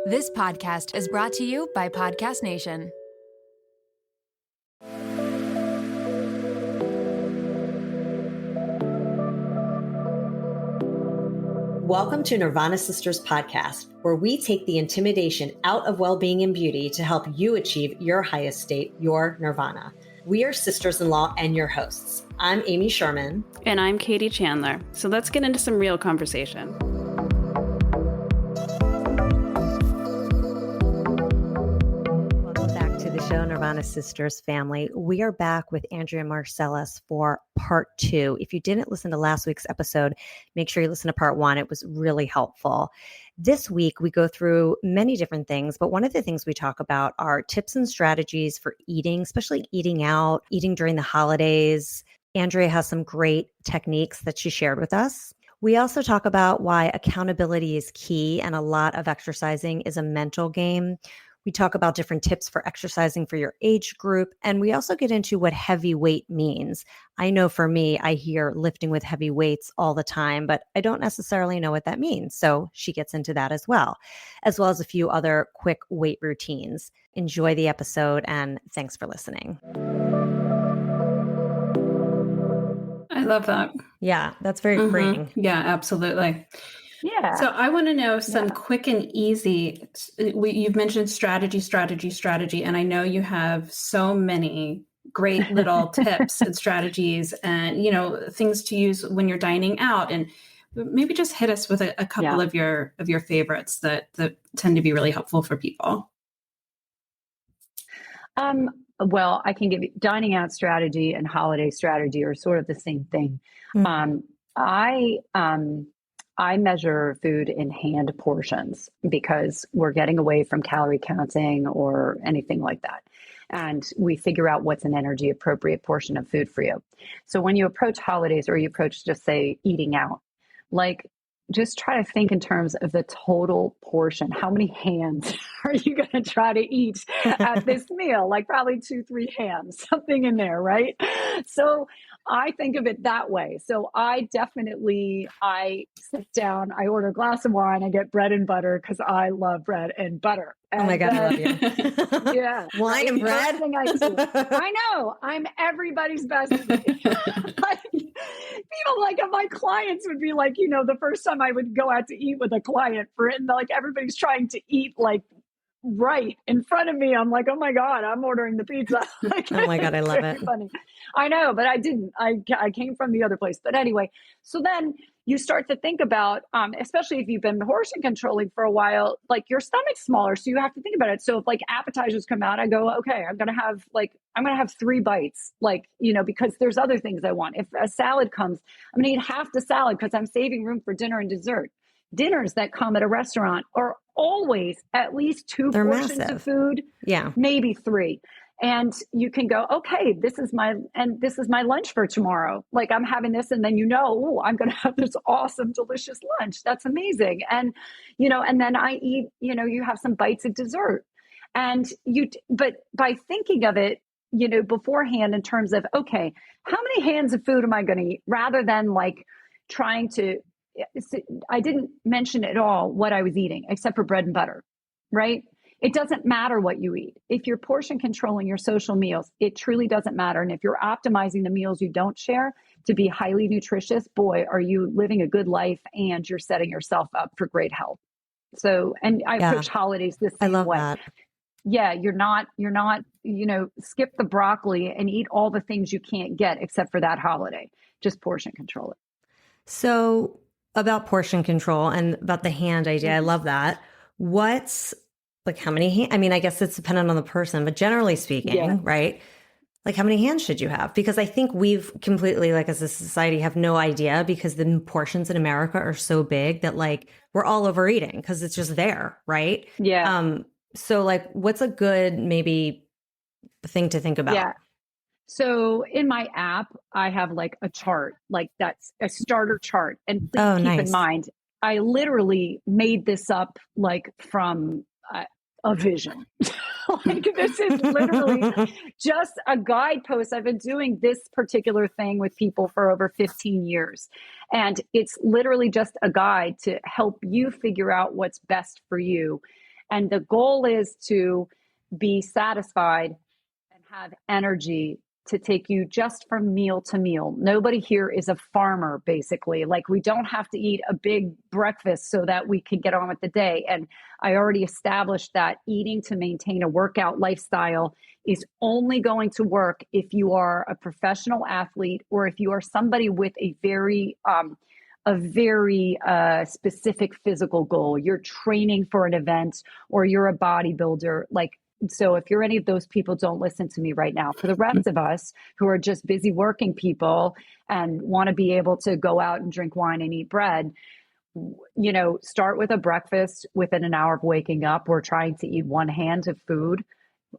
This podcast is brought to you by Podcast Nation. Welcome to Nirvana Sisters podcast, where we take the intimidation out of well-being and beauty to help you achieve your highest state, your nirvana. We are sisters-in-law and your hosts. I'm Amy Sherman. And I'm Katie Chandler. So let's get into some real conversation. Welcome back to the show, Nirvana Sisters family. We are back with Andrea Marcellus for part 2. If you didn't listen to last week's episode, make sure you listen to part 1. It was really helpful. This week, we go through many different things, but one of the things we talk about are tips and strategies for eating, especially eating out, eating during the holidays. Andrea has some great techniques that she shared with us. We also talk about why accountability is key and a lot of exercising is a mental game. We talk about different tips for exercising for your age group. And we also get into what heavy weight means. I know for me, I hear lifting with heavy weights all the time, but I don't necessarily know what that means. So she gets into that as well as a few other quick weight routines. Enjoy the episode and thanks for listening. I love that. Yeah, that's very freeing. Yeah, absolutely. Yeah. So I want to know some quick and easy, you've mentioned strategy, and I know you have so many great little tips and strategies and, things to use when you're dining out, and maybe just hit us with a couple of your favorites that tend to be really helpful for people. Well, I can give you dining out strategy and holiday strategy are sort of the same thing. Mm-hmm. I measure food in hand portions because we're getting away from calorie counting or anything like that. And we figure out what's an energy appropriate portion of food for you. So when you approach holidays or you approach just say eating out, like just try to think in terms of the total portion. How many hands are you going to try to eat at this meal? Like probably 2-3 hands, something in there, right? So I think of it that way. So I sit down, I order a glass of wine, I get bread and butter because I love bread and butter. And oh my God, I love you. Yeah. Wine and bread? I know. I'm everybody's bestie. People like my clients would be like, the first time I would go out to eat with a client and like everybody's trying to eat like right in front of me. I'm like, oh my God, I'm ordering the pizza. Like, oh my God, I love it. Funny. I know, but I didn't. I came from the other place. But anyway, so then you start to think about, especially if you've been portion controlling for a while, like your stomach's smaller. So you have to think about it. So if like appetizers come out, I go, okay, I'm going to have 3 bites, because there's other things I want. If a salad comes, I'm going to eat half the salad because I'm saving room for dinner and dessert. Dinners that come at a restaurant are always at least 2 portions massive. Of food. Yeah. Maybe 3. And you can go, okay, this is my lunch for tomorrow. Like I'm having this and then, I'm going to have this awesome, delicious lunch. That's amazing. And, and then I eat, you have some bites of dessert but by thinking of it, beforehand in terms of, okay, how many hands of food am I going to eat rather than like trying to, I didn't mention at all what I was eating except for bread and butter, right? It doesn't matter what you eat. If you're portion controlling your social meals, it truly doesn't matter. And if you're optimizing the meals you don't share to be highly nutritious, boy, are you living a good life and you're setting yourself up for great health. So, and I approach holidays the same way. That. Yeah, you're not, skip the broccoli and eat all the things you can't get except for that holiday. Just portion control it. So about portion control and about the hand idea, I love that. What's like how many hands? I mean, I guess it's dependent on the person, but generally speaking, right? Like how many hands should you have? Because I think we've completely, like as a society, have no idea because the portions in America are so big that like we're all overeating because it's just there, right? Yeah. So like what's a good maybe thing to think about? Yeah. So in my app, I have like a chart, like that's a starter chart. And please keep in mind, I literally made this up like from a vision. Like this is literally just a guidepost. I've been doing this particular thing with people for over 15 years. And it's literally just a guide to help you figure out what's best for you. And the goal is to be satisfied and have energy to take you just from meal to meal. Nobody here is a farmer, basically. Like, we don't have to eat a big breakfast so that we can get on with the day. And I already established that eating to maintain a workout lifestyle is only going to work if you are a professional athlete, or if you are somebody with a very specific physical goal. You're training for an event, or you're a bodybuilder. Like, so if you're any of those people, don't listen to me right now. For the rest of us who are just busy working people and want to be able to go out and drink wine and eat bread, start with a breakfast within an hour of waking up. We're trying to eat one hand of food,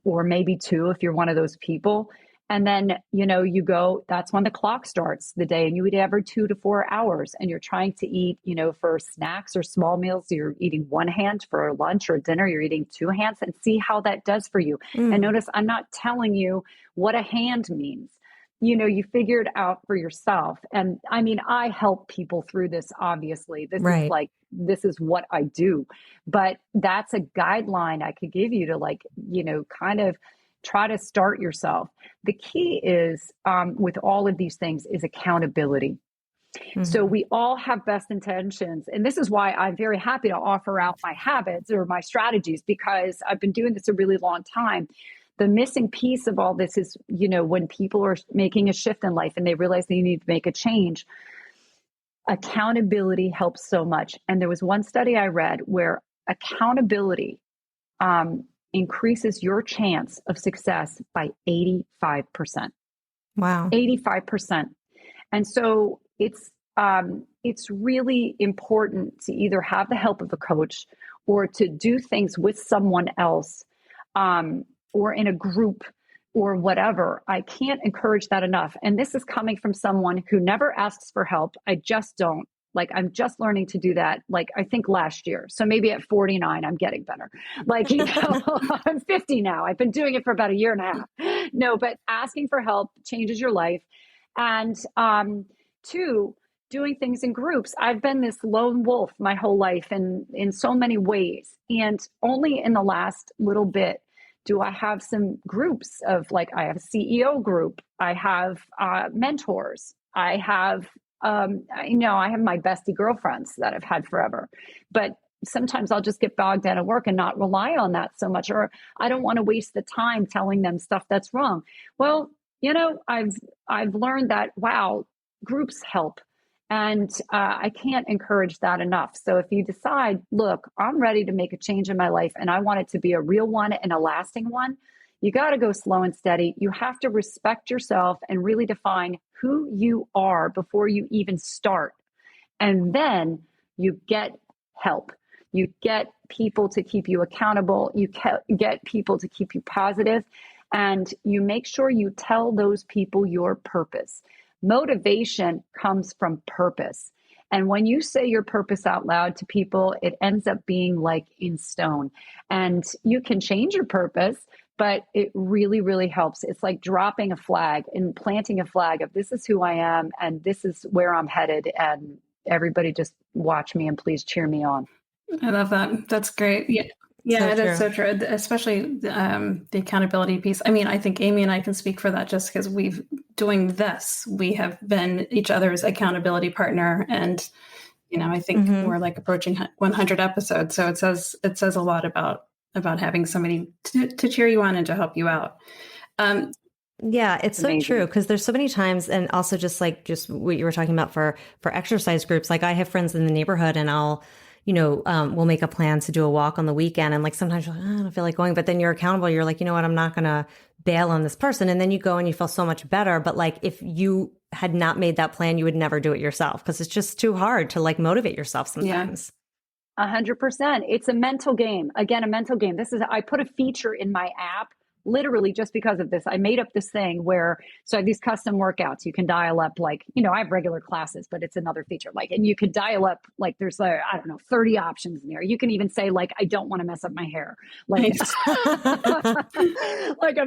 or maybe two if you're one of those people. And then, you go, that's when the clock starts the day, and you eat every 2 to 4 hours, and you're trying to eat, for snacks or small meals, you're eating one hand. For lunch or dinner, you're eating two hands, and see how that does for you. And notice, I'm not telling you what a hand means. You figure it out for yourself. And I mean, I help people through this, obviously. This is what I do. But that's a guideline I could give you to kind of try to start yourself. The key is with all of these things is accountability. Mm-hmm. So we all have best intentions. And this is why I'm very happy to offer out my habits or my strategies, because I've been doing this a really long time. The missing piece of all this is, when people are making a shift in life and they realize they need to make a change, accountability helps so much. And there was one study I read where accountability increases your chance of success by 85%. Wow. 85%. And so it's really important to either have the help of a coach, or to do things with someone else, or in a group or whatever. I can't encourage that enough. And this is coming from someone who never asks for help. I just don't. I'm just learning to do that. I think last year. So maybe at 49, I'm getting better. I'm 50 now. I've been doing it for about a year and a half. No, but asking for help changes your life. And two, doing things in groups. I've been this lone wolf my whole life, and in so many ways. And only in the last little bit do I have some groups of I have a CEO group. I have mentors. I have I have my bestie girlfriends that I've had forever, but sometimes I'll just get bogged down at work and not rely on that so much, or I don't want to waste the time telling them stuff that's wrong. Well, I've learned that, wow, groups help. And I can't encourage that enough. So if you decide, look, I'm ready to make a change in my life and I want it to be a real one and a lasting one, you got to go slow and steady. You have to respect yourself and really define who you are before you even start. And then you get help. You get people to keep you accountable. You get people to keep you positive. And you make sure you tell those people your purpose. Motivation comes from purpose. And when you say your purpose out loud to people, it ends up being in stone. And you can change your purpose, but it really, really helps. It's like dropping a flag and planting a flag of, this is who I am and this is where I'm headed. And everybody just watch me and please cheer me on. I love that. That's great. Yeah. Yeah, that's so true. Especially the accountability piece. I mean, I think Amy and I can speak for that, just because we have been each other's accountability partner. And, I think we're approaching 100 episodes. So it says a lot about having somebody to cheer you on and to help you out. Yeah, it's so true, because there's so many times, and also just what you were talking about for exercise groups. I have friends in the neighborhood, and I'll, we'll make a plan to do a walk on the weekend. And sometimes you're I don't feel like going, but then you're accountable. You're like, you know what, I'm not going to bail on this person. And then you go and you feel so much better. But if you had not made that plan, you would never do it yourself, because it's just too hard to motivate yourself sometimes. 100%. It's a mental game. Again, a mental game. I put a feature in my app literally just because of this. I made up this thing so I have these custom workouts. You can dial up I have regular classes, but it's another feature. And you could dial up, there's 30 options in there. You can even say I don't want to mess up my hair. I'm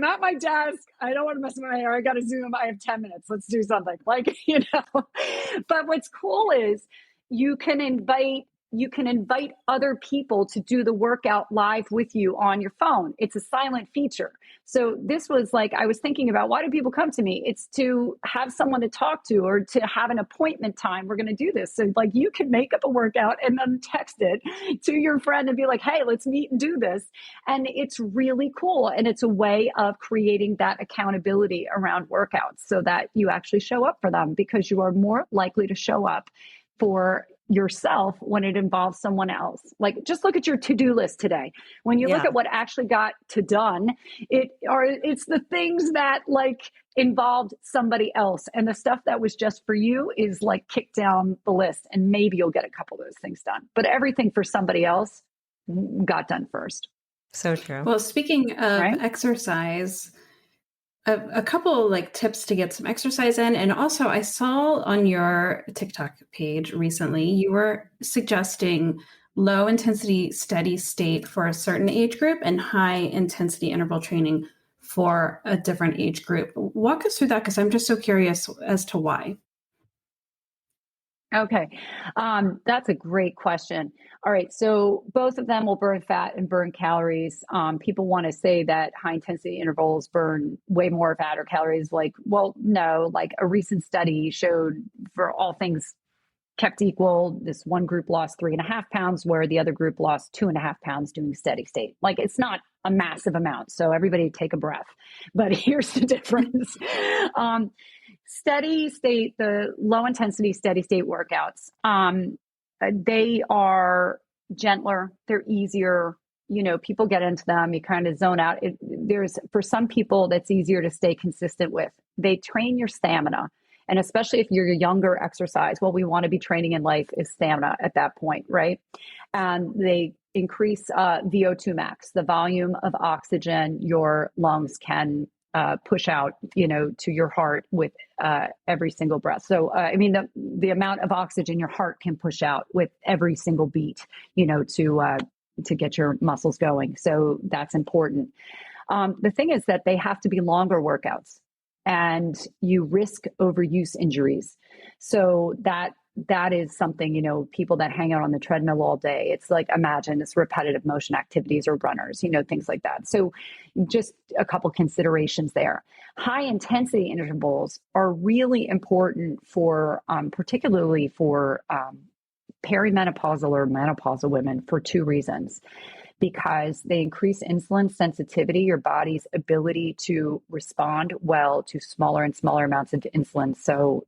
at my desk. I don't want to mess up my hair. I got to Zoom. I have 10 minutes. Let's do something. But what's cool is you can invite you can invite other people to do the workout live with you on your phone. It's a silent feature. So this was like, I was thinking about, why do people come to me? It's to have someone to talk to or to have an appointment time. We're going to do this. So like, you can make up a workout and then text it to your friend and be like, hey, let's meet and do this. And it's really cool. And it's a way of creating that accountability around workouts so that you actually show up for them, because you are more likely to show up for yourself when it involves someone else. Like, just look at your to-do list today. When you look at what actually got to done, it's the things that like involved somebody else, and the stuff that was just for you is like kicked down the list, and maybe you'll get a couple of those things done. But everything for somebody else got done first. So true. Well, speaking of exercise, a couple like tips to get some exercise in. And also I saw on your TikTok page recently, you were suggesting low intensity steady state for a certain age group and high intensity interval training for a different age group. Walk us through that, because I'm just so curious as to why. Okay. That's a great question. All right. So both of them will burn fat and burn calories. People want to say that high intensity intervals burn way more fat or calories. Like, well, no, like a recent study showed, for all things kept equal, this one group lost 3.5 pounds, where the other group lost 2.5 pounds doing steady state. Like, it's not a massive amount. So everybody take a breath. But here's the difference. Steady state, the low intensity steady state workouts, they are gentler, they're easier. You know, people get into them, you kind of zone out. There's, for some people, that's easier to stay consistent with. They train your stamina. And especially if you're a younger exercise, what we want to be training in life is stamina at that point, right? And they increase VO2 max, the volume of oxygen your lungs can push out, you know, to your heart with every single breath. So, I mean, the amount of oxygen your heart can push out with every single beat, you know, to get your muscles going. So that's important. The thing is that they have to be longer workouts, and you risk overuse injuries. So that is something, you know, people that hang out on the treadmill all day, it's like, imagine it's repetitive motion activities, or runners, you know, things like that. So just a couple considerations there. High intensity intervals are really important for, particularly for perimenopausal or menopausal women, for two reasons. Because they increase insulin sensitivity, your body's ability to respond well to smaller and smaller amounts of insulin. So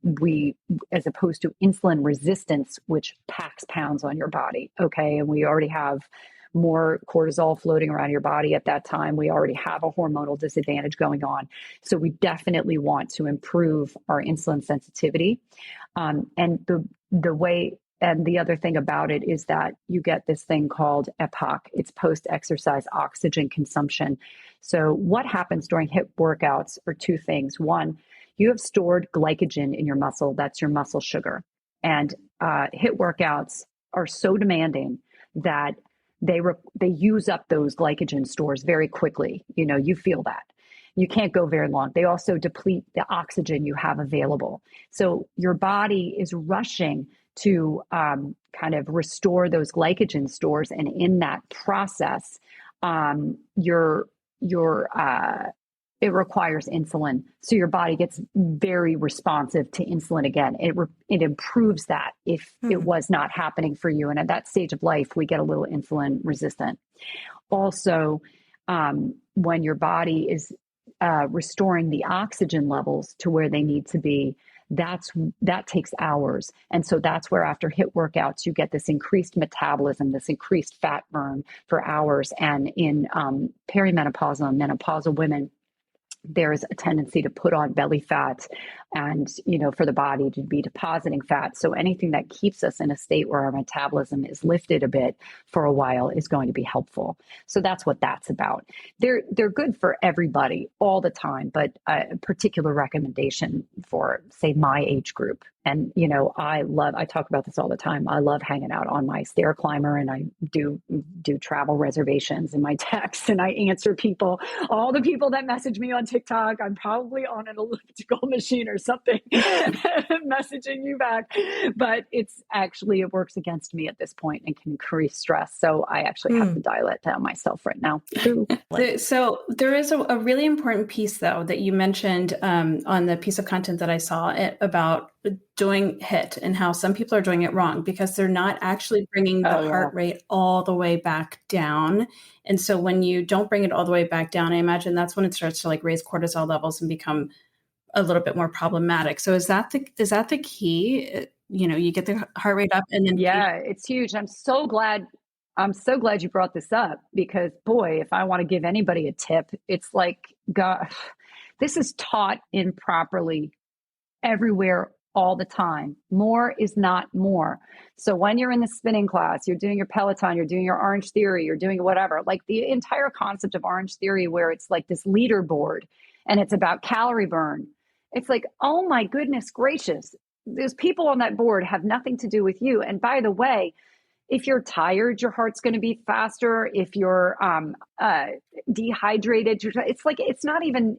as opposed to insulin resistance, which packs pounds on your body, okay? And we already have more cortisol floating around your body at that time. We already have a hormonal disadvantage going on. So we definitely want to improve our insulin sensitivity. And the way, and the other thing about it is that you get this thing called EPOC. It's post-exercise oxygen consumption. So what happens during HIIT workouts are two things. One, you have stored glycogen in your muscle. That's your muscle sugar. And HIIT workouts are so demanding that they use up those glycogen stores very quickly. You know, you feel that. You can't go very long. They also deplete the oxygen you have available. So your body is rushing to kind of restore those glycogen stores. And in that process, it requires insulin. So your body gets very responsive to insulin again. It improves that if it was not happening for you. And at that stage of life, we get a little insulin resistant. Also, when your body is restoring the oxygen levels to where they need to be, that takes hours. And so that's where, after HIIT workouts, you get this increased metabolism, this increased fat burn for hours. And in perimenopausal and menopausal women, there's a tendency to put on belly fat and, you know, for the body to be depositing fat. So anything that keeps us in a state where our metabolism is lifted a bit for a while is going to be helpful. So that's what that's about. They're good for everybody all the time, but a particular recommendation for, say, my age group And, I talk about this all the time. I love hanging out on my stair climber, and I do travel reservations in my texts, and I answer people, all the people that message me on TikTok. I'm probably on an elliptical machine or something messaging you back, but it works against me at this point and can increase stress. So I actually have to dial it down myself right now. So there is a really important piece, though, that you mentioned on the piece of content that I saw about doing HIIT and how some people are doing it wrong because they're not actually bringing the heart rate all the way back down. And so when you don't bring it all the way back down, I imagine that's when it starts to raise cortisol levels and become a little bit more problematic. So is that the key? You get the heart rate up and then it's huge. I'm so glad you brought this up because, boy, if I want to give anybody a tip, it's God, this is taught improperly everywhere all the time. More is not more. So when you're in the spinning class, you're doing your Peloton, you're doing your Orange Theory, you're doing whatever, the entire concept of Orange Theory, where it's this leaderboard and it's about calorie burn. It's oh my goodness gracious, those people on that board have nothing to do with you. And by the way, if you're tired, your heart's going to beat faster. If you're dehydrated, it's not even,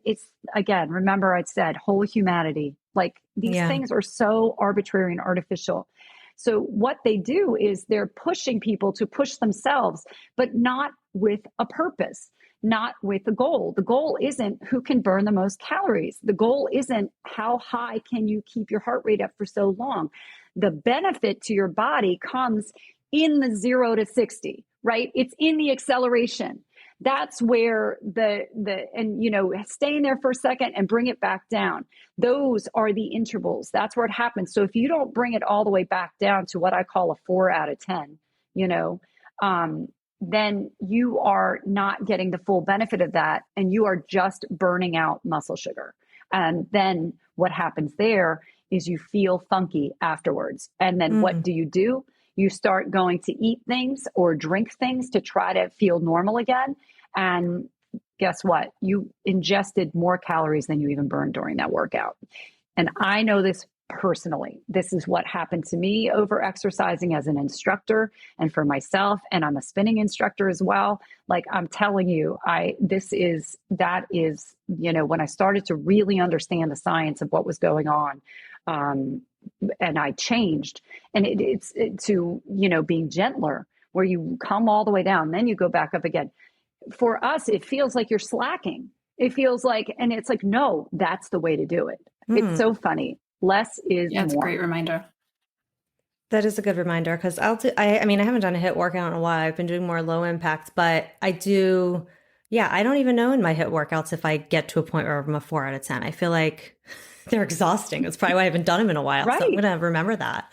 again, remember I said whole humanity. These things are so arbitrary and artificial. So what they do is they're pushing people to push themselves, but not with a purpose, not with a goal. The goal isn't who can burn the most calories. The goal isn't how high can you keep your heart rate up for so long. The benefit to your body comes in the 0 to 60, right? It's in the acceleration. That's where staying there for a second and bring it back down. Those are the intervals. That's where it happens. So if you don't bring it all the way back down to what I call a 4 out of 10, then you are not getting the full benefit of that. And you are just burning out muscle sugar. And then what happens there is you feel funky afterwards. And then what do? You start going to eat things or drink things to try to feel normal again. And guess what? You ingested more calories than you even burned during that workout. And I know this personally. This is what happened to me over exercising as an instructor and for myself. And I'm a spinning instructor as well. I'm telling you, that is, when I started to really understand the science of what was going on, and I changed, and it's to, being gentler, where you come all the way down, then you go back up again. For us, it feels like you're slacking. It feels and it's no, that's the way to do it. It's so funny. Less is more. It's a great reminder. That is a good reminder because I haven't done a HIIT workout in a while. I've been doing more low impact, but I do. Yeah, I don't even know in my HIIT workouts if I get to a point where I'm a 4 out of 10. I feel like they're exhausting. That's probably why I haven't done them in a while. Right. So I'm going to remember that.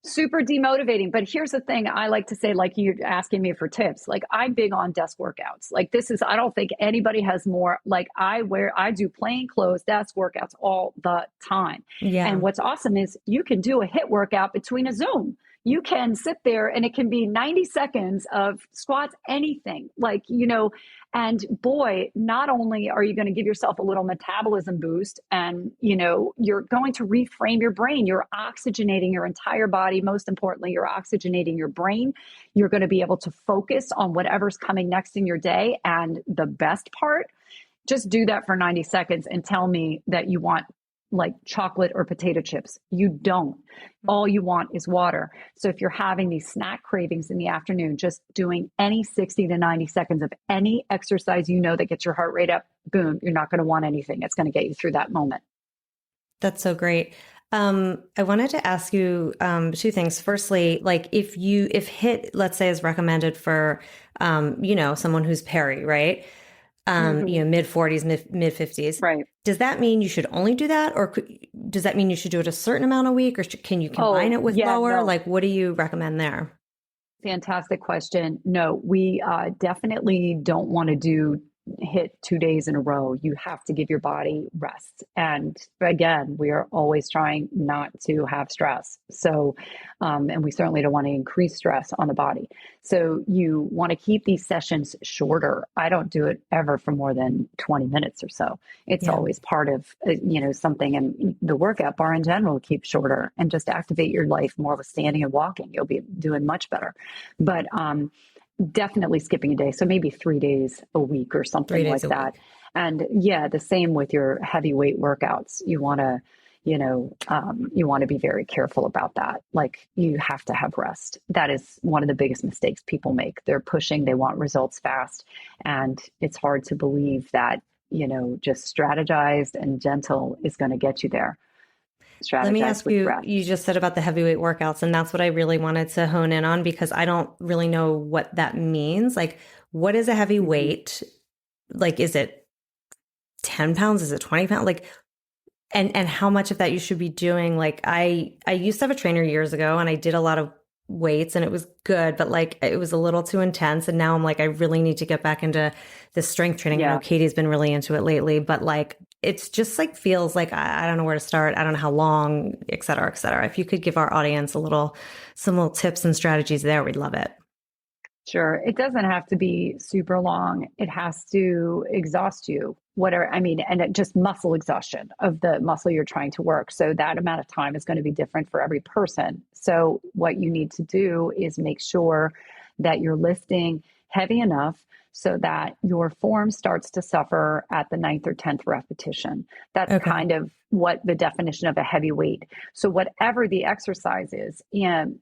Super demotivating. But here's the thing I like to say, you're asking me for tips. I'm big on desk workouts. I don't think anybody has more. I do plain clothes desk workouts all the time. Yeah. And what's awesome is you can do a HIIT workout between a Zoom. You can sit there and it can be 90 seconds of squats, anything and boy, not only are you going to give yourself a little metabolism boost and, you're going to reframe your brain. You're oxygenating your entire body. Most importantly, you're oxygenating your brain. You're going to be able to focus on whatever's coming next in your day. And the best part, just do that for 90 seconds and tell me that you want chocolate or potato chips. You don't. All you want is water. So if you're having these snack cravings in the afternoon, just doing any 60 to 90 seconds of any exercise that gets your heart rate up, boom, you're not going to want anything. It's going to get you through that moment. That's so great. I wanted to ask you two things. Firstly, if HIIT, let's say, is recommended for someone who's peri, right? Mid 40s, mid 50s. Right. Does that mean you should only do that? Or does that mean you should do it a certain amount a week? Or can you combine it with lower? No. What do you recommend there? Fantastic question. No, we definitely don't want to do hit 2 days in a row. You have to give your body rest. And again, we are always trying not to have stress. So, and we certainly don't want to increase stress on the body. So you want to keep these sessions shorter. I don't do it ever for more than 20 minutes or so. It's always part of, something, and the workout bar in general keep shorter and just activate your life more with standing and walking. You'll be doing much better. But, definitely skipping a day. So maybe 3 days a week or something like that. And the same with your heavyweight workouts. You want to, you want to be very careful about that. Like, you have to have rest. That is one of the biggest mistakes people make. They're pushing, they want results fast. And it's hard to believe that, just strategized and gentle is going to get you there. Let me ask you, you just said about the heavyweight workouts, and that's what I really wanted to hone in on, because I don't really know what that means. Like, what is a heavy weight? Like, is it 10 pounds? Is it 20 pounds? Like, and how much of that you should be doing? Like, I used to have a trainer years ago, and I did a lot of weights, and it was good, but like, it was a little too intense. And now I'm like, I really need to get back into the strength training. I know Katie's been really into it lately, but like, it's just like, feels like I don't know where to start. I don't know how long, et cetera, et cetera. If you could give our audience some little tips and strategies there, we'd love it. Sure. It doesn't have to be super long. It has to exhaust you, and it just muscle exhaustion of the muscle you're trying to work. So that amount of time is going to be different for every person. So what you need to do is make sure that you're lifting heavy enough so that your form starts to suffer at the 9th or 10th repetition. That's kind of what the definition of a heavy weight. So whatever the exercise is, and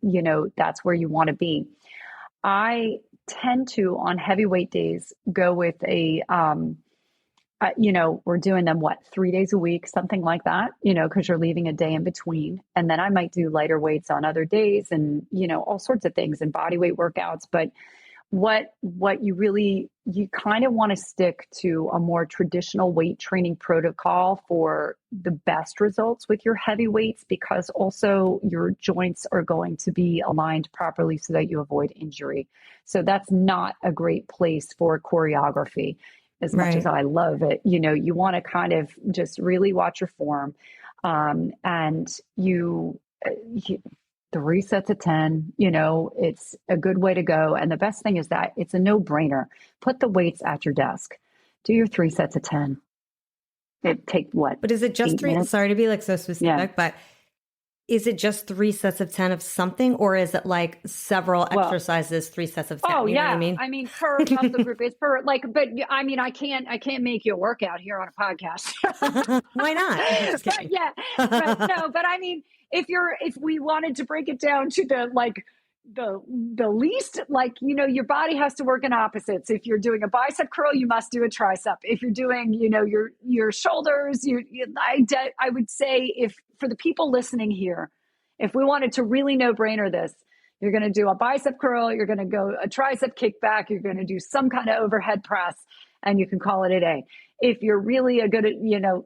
that's where you want to be. I tend to, on heavyweight days, go with we're doing them 3 days a week, something like that, because you're leaving a day in between. And then I might do lighter weights on other days and, all sorts of things and body weight workouts. But what you kind of want to stick to a more traditional weight training protocol for the best results with your heavy weights, because also your joints are going to be aligned properly so that you avoid injury. So that's not a great place for choreography. As much as I love it, you want to kind of just really watch your form, and you 3 sets of 10, it's a good way to go. And the best thing is that it's a no-brainer. Put the weights at your desk. Do your 3 sets of 10. It take what? But is it just 3? Minutes? Sorry to be like so specific, but is it just 3 sets of 10 of something, or is it like several exercises, 3 sets of 10? Oh, you know what I mean? I mean, per muscle group, it's per but I mean, I can't make you a workout here on a podcast. Why not? But I mean, if we wanted to break it down to the least, your body has to work in opposites. If you're doing a bicep curl, you must do a tricep. If you're doing, your shoulders, I would say, if for the people listening here, if we wanted to really no-brainer this, you're going to do a bicep curl, you're going to go a tricep kickback, you're going to do some kind of overhead press, and you can call it a day. If you're really a good,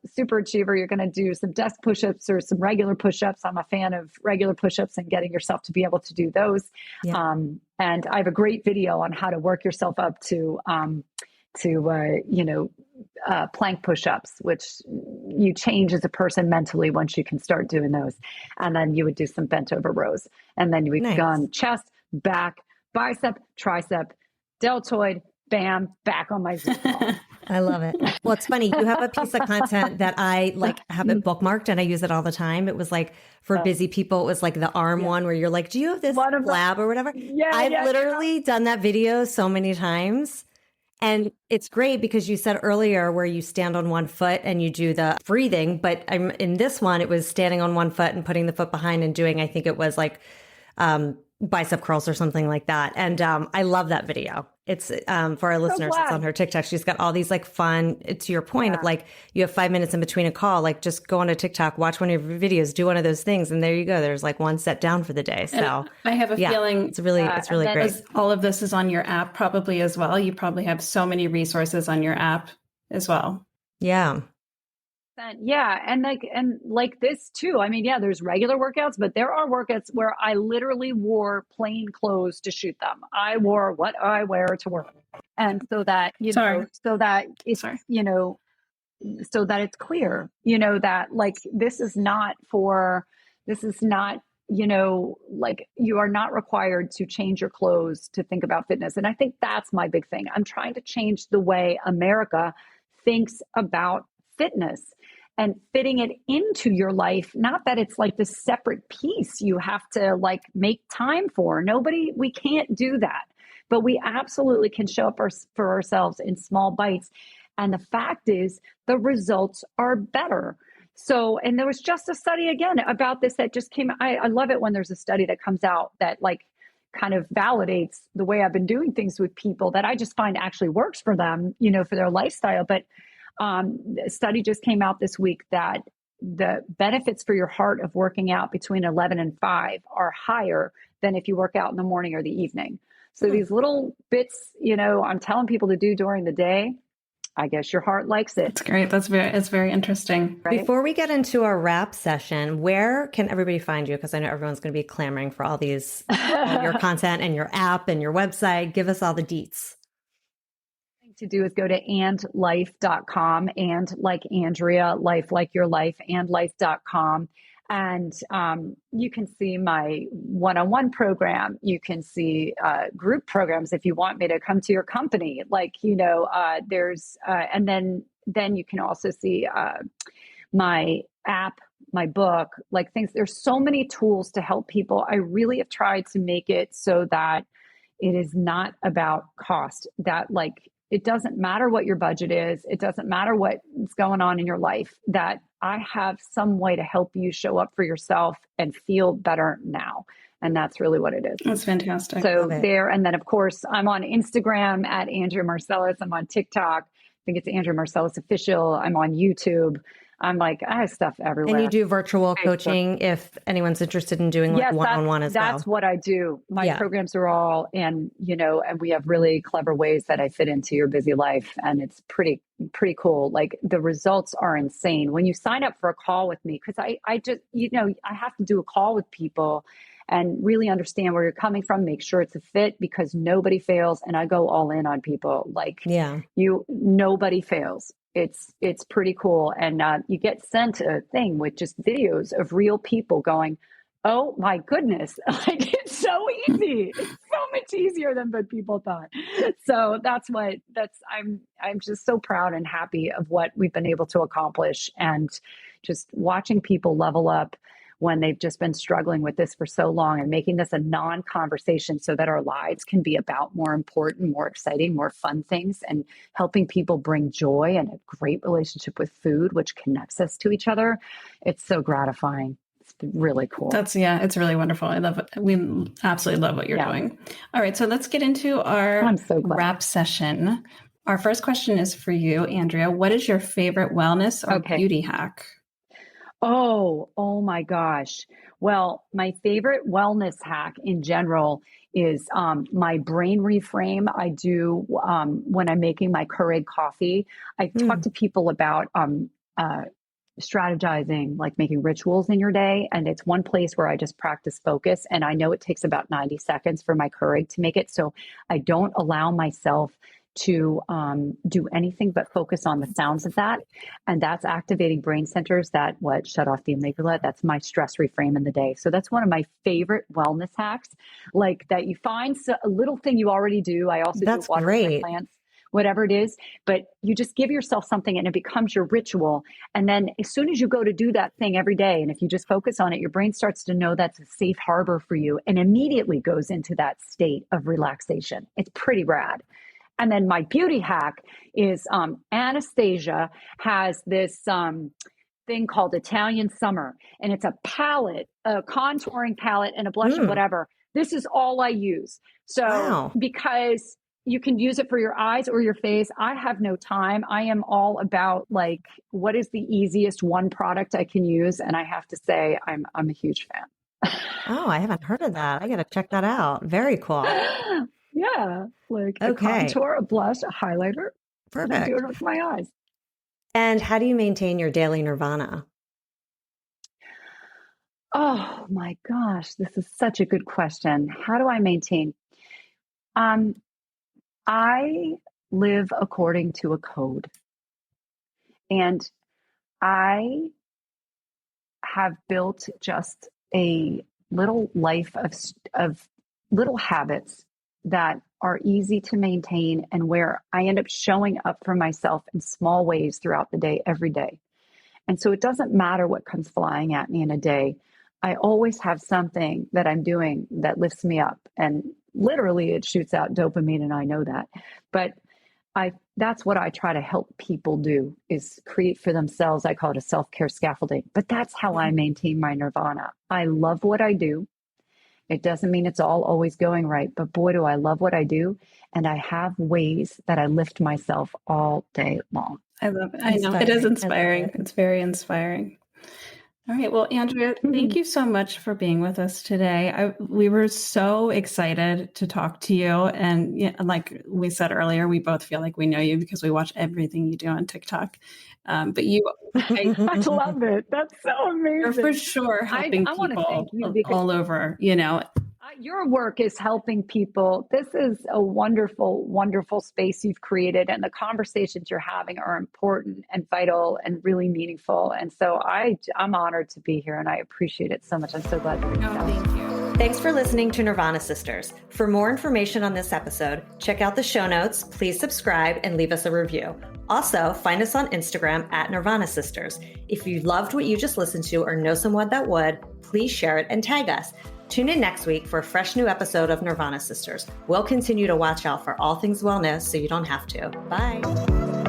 super achiever, you're going to do some desk push-ups or some regular push-ups. I'm a fan of regular push-ups and getting yourself to be able to do those. Yeah. And I have a great video on how to work yourself up to plank push-ups, which you change as a person mentally once you can start doing those. And then you would do some bent over rows. And then you would go on chest, back, bicep, tricep, deltoid, bam, back on my Zoom call. I love it. Well, it's funny. You have a piece of content that I have it bookmarked and I use it all the time. It was like for busy people, it was like the arm one where you're like, do you have this lab or whatever? I've literally done that video so many times. And it's great because you said earlier where you stand on one foot and you do the breathing. But in this one, it was standing on one foot and putting the foot behind and doing, I think it was like bicep curls or something like that. And I love that video. It's for our listeners, it's on her TikTok. She's got all these like fun, to your point of like, you have 5 minutes in between a call, like just go on to TikTok, watch one of your videos, do one of those things. And there you go. There's like one set down for the day. So and I have a feeling it's really great. All of this is on your app probably as well. You probably have so many resources on your app as well. Yeah. Yeah. And like this too. I mean, yeah, there's regular workouts, but there are workouts where I literally wore plain clothes to shoot them. I wore what I wear to work. And so that, Sorry. so that it's, Sorry. so that it's clear, that like, this is not, like you are not required to change your clothes to think about fitness. And I think that's my big thing. I'm trying to change the way America thinks about fitness and fitting it into your life. Not that it's like this separate piece you have to like make time for. We can't do that, but we absolutely can show up for ourselves in small bites. And the fact is, the results are better. So, and there was just a study again about this that just came. I love it when there's a study that comes out that like kind of validates the way I've been doing things with people that I just find actually works for them, for their lifestyle. But a study just came out this week that the benefits for your heart of working out between 11 and 5 are higher than if you work out in the morning or the evening. So these little bits, I'm telling people to do during the day, I guess your heart likes it. That's great. It's very interesting. Right? Before we get into our wrap session, where can everybody find you? Because I know everyone's going to be clamoring for all your content and your app and your website. Give us all the deets. To do is go to andlife.com, and like Andrea, life like your life, andlife.com. And you can see my one-on-one program. You can see group programs if you want me to come to your company. Like, there's, and then you can also see my app, my book, like things. There's so many tools to help people. I really have tried to make it so that it is not about cost, that like, it doesn't matter what your budget is. It doesn't matter what's going on in your life, that I have some way to help you show up for yourself and feel better now. And that's really what it is. That's fantastic. So there, and then of course, I'm on Instagram at Andrea Marcellus. I'm on TikTok. I think it's Andrea Marcellus Official. I'm on YouTube. I have stuff everywhere. And you do virtual coaching if anyone's interested in doing like one-on-one as well. That's what I do. My programs are all, and we have really clever ways that I fit into your busy life. And it's pretty cool. Like the results are insane. When you sign up for a call with me, because I just, I have to do a call with people and really understand where you're coming from, make sure it's a fit, because nobody fails. And I go all in on people. Like nobody fails. It's pretty cool. And you get sent a thing with just videos of real people going, oh my goodness, like it's so easy. It's so much easier than what people thought. So I'm just so proud and happy of what we've been able to accomplish, and just watching people level up when they've just been struggling with this for so long, and making this a non-conversation so that our lives can be about more important, more exciting, more fun things, and helping people bring joy and a great relationship with food, which connects us to each other. It's so gratifying. It's really cool. It's really wonderful. I love it. We absolutely love what you're doing. All right. So let's get into our wrap session. Our first question is for you, Andrea. What is your favorite wellness or beauty hack? Oh my gosh. Well, my favorite wellness hack in general is my brain reframe. I do when I'm making my Keurig coffee. I talk to people about strategizing, like making rituals in your day. And it's one place where I just practice focus. And I know it takes about 90 seconds for my Keurig to make it. So I don't allow myself to do anything but focus on the sounds of that. And that's activating brain centers that shut off the amygdala. That's my stress reframe in the day. So that's one of my favorite wellness hacks, like that you find a little thing you already do. I also do water my plants, whatever it is, but you just give yourself something and it becomes your ritual. And then as soon as you go to do that thing every day, and if you just focus on it, your brain starts to know that's a safe harbor for you and immediately goes into that state of relaxation. It's pretty rad. And then my beauty hack is Anastasia has this thing called Italian Summer, and it's a palette, a contouring palette and a blush and whatever. This is all I use. So because you can use it for your eyes or your face, I have no time. I am all about like, what is the easiest one product I can use? And I have to say, I'm a huge fan. Oh, I haven't heard of that. I got to check that out. Very cool. Yeah, like a contour, a blush, a highlighter. Perfect. I do it with my eyes. And how do you maintain your daily nirvana? Oh my gosh, this is such a good question. How do I maintain? Um, I live according to a code, and I have built just a little life of little habits that are easy to maintain and where I end up showing up for myself in small ways throughout the day, every day. And so it doesn't matter what comes flying at me in a day. I always have something that I'm doing that lifts me up. And literally it shoots out dopamine, and I know that. But that's what I try to help people do, is create for themselves. I call it a self-care scaffolding. But that's how I maintain my nirvana. I love what I do. It doesn't mean it's all always going right, but boy, do I love what I do. And I have ways that I lift myself all day long. I love it. I know it is inspiring. It's very inspiring. All right. Well, Andrea, thank you so much for being with us today. We were so excited to talk to you. And like we said earlier, we both feel like we know you because we watch everything you do on TikTok. But I love it. That's so amazing. You're for sure helping I people thank you because all over, your work is helping people. This is a wonderful, wonderful space you've created, and the conversations you're having are important and vital and really meaningful. And so I'm honored to be here, and I appreciate it so much. I'm so glad you're here. Thank you. Thanks for listening to Nirvana Sisters. For more information on this episode, check out the show notes, please subscribe, and leave us a review. Also, find us on Instagram at Nirvana Sisters. If you loved what you just listened to or know someone that would, please share it and tag us. Tune in next week for a fresh new episode of Nirvana Sisters. We'll continue to watch out for all things wellness so you don't have to. Bye.